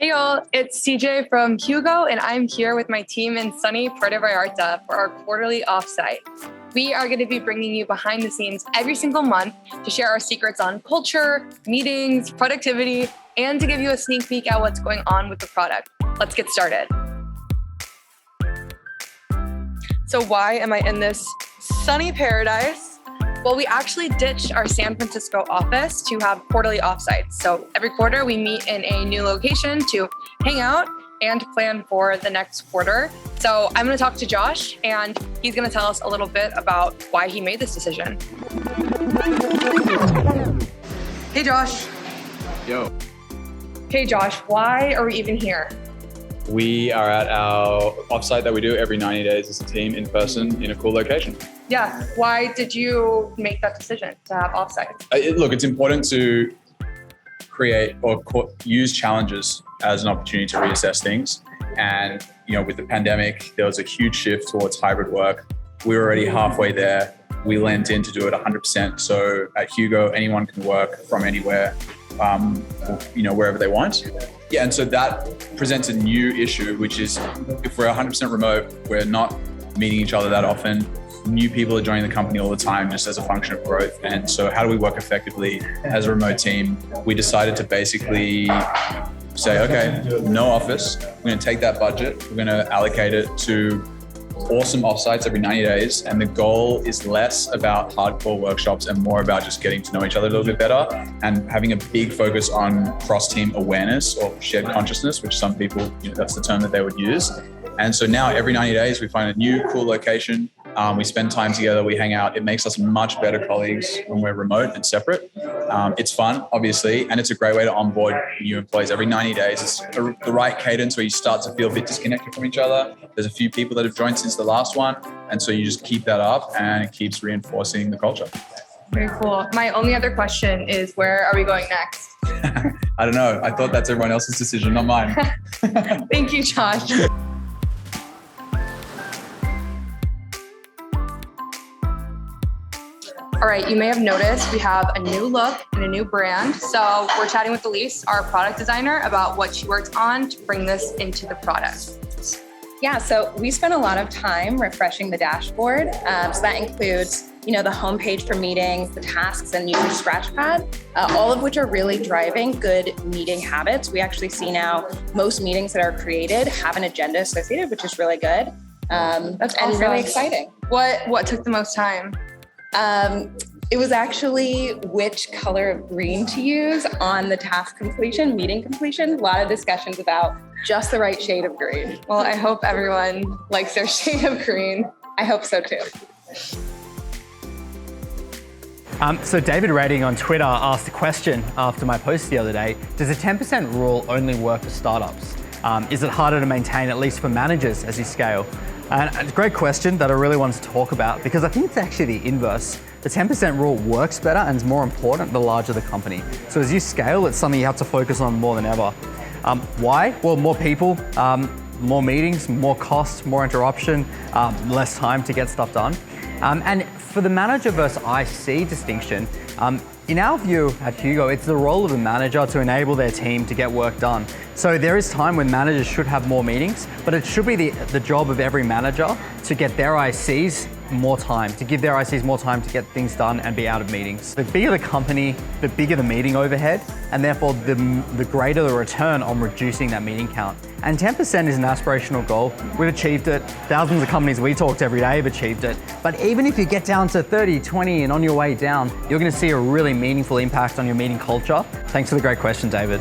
Hey all, it's CJ from Hugo, and I'm here with my team in sunny Puerto Vallarta for our quarterly offsite. We are going to be bringing you behind the scenes every single month to share our secrets on culture, meetings, productivity, and to give you a sneak peek at what's going on with the product. Let's get started. So why am I in this sunny paradise? Well, we actually ditched our San Francisco office to have quarterly offsites. So every quarter we meet in a new location to hang out and plan for the next quarter. So I'm going to talk to Josh, and he's going to tell us a little bit about why he made this decision. Hey, Josh. Yo. Hey, Josh, why are we even here? We are at our offsite that we do every 90 days as a team in person in a cool location. Yeah. Why did you make that decision to have offsites? Look, it's important to create or use challenges as an opportunity to reassess things. And, with the pandemic, there was a huge shift towards hybrid work. We were already halfway there. We leaned in to do it 100%. So at Hugo, anyone can work from anywhere, wherever they want. Yeah, and so that presents a new issue, which is if we're 100% remote, we're not meeting each other that often. New people are joining the company all the time just as a function of growth. And so how do we work effectively as a remote team? We decided to basically say, okay, no office. We're going to take that budget. We're going to allocate it to awesome offsites every 90 days. And the goal is less about hardcore workshops and more about just getting to know each other a little bit better and having a big focus on cross-team awareness or shared consciousness, which some people, that's the term that they would use. And so now every 90 days, we find a new cool location. We spend time together, we hang out. It makes us much better colleagues when we're remote and separate. It's fun, obviously, and it's a great way to onboard new employees every 90 days. It's the right cadence where you start to feel a bit disconnected from each other. There's a few people that have joined since the last one. And so you just keep that up and it keeps reinforcing the culture. Very cool. My only other question is, where are we going next? I don't know. I thought that's everyone else's decision, not mine. Thank you, Josh. All right, you may have noticed we have a new look and a new brand. So we're chatting with Elise, our product designer, about what she worked on to bring this into the product. Yeah, so we spent a lot of time refreshing the dashboard. So that includes, the homepage for meetings, the tasks, and user scratchpad, all of which are really driving good meeting habits. We actually see now most meetings that are created have an agenda associated, which is really good. That's awesome. And really exciting. What took the most time? It was actually which color of green to use on the task completion, meeting completion. A lot of discussions about just the right shade of green. Well, I hope everyone likes their shade of green. I hope so too. So David Rating on Twitter asked a question after my post the other day. Does a 10% rule only work for startups? Is it harder to maintain, at least for managers, as you scale? And it's a great question that I really wanted to talk about because I think it's actually the inverse. The 10% rule works better and is more important the larger the company. So as you scale, it's something you have to focus on more than ever. Why? Well, more people, more meetings, more costs, more interruption, less time to get stuff done. And for the manager versus IC distinction, in our view at Hugo, it's the role of the manager to enable their team to get work done. So there is time when managers should have more meetings, but it should be the job of every manager to get their ICs more time, to give their ICs more time to get things done and be out of meetings. The bigger the company, the bigger the meeting overhead, and therefore the greater the return on reducing that meeting count. And 10% is an aspirational goal. We've achieved it. Thousands of companies we talk to every day have achieved it. But even if you get down to 30, 20 and on your way down, you're going to see a really meaningful impact on your meeting culture. Thanks for the great question, David.